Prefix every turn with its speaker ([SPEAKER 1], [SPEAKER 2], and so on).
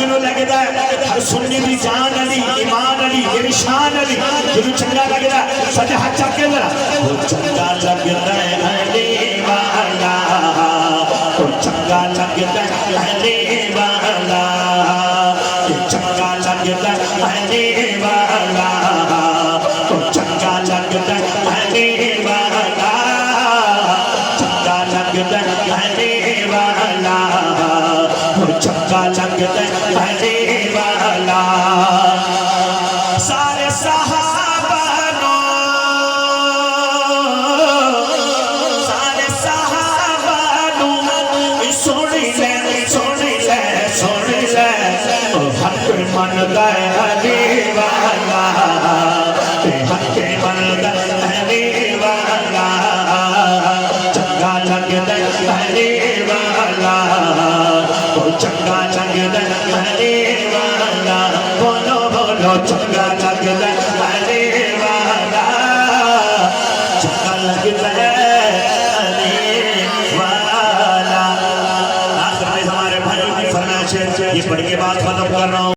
[SPEAKER 1] جنہوں لگتا ہے ہر سننے دی جان علی ایمان علی ارشان علی جنہوں چنگا لگتا ہے سجا ہاتھ چاکے ذرا وہ چنگا لگتا ہے علی والا وہ چنگا لگتا ہے علی والا چنگا لگتا ہے علی والا وہ چنگا لگتا ہے علی والا چنگا لگتا ہے علی والا وہ چنگا لگتا ہے علی والا سارے صحابہ حق من گئے علی والا حق من گئے علی والا چنگا لگتا ہے علی والا وہ چنگا لگتا ہے علی والا بولو بولو چنگا لگتا ہے علی والا چنگا لگتا ہے علی والا آخر میں ہمارے بھائیوں کی فرمائش ہے یہ پڑھ کے بات ختم کر رہا ہوں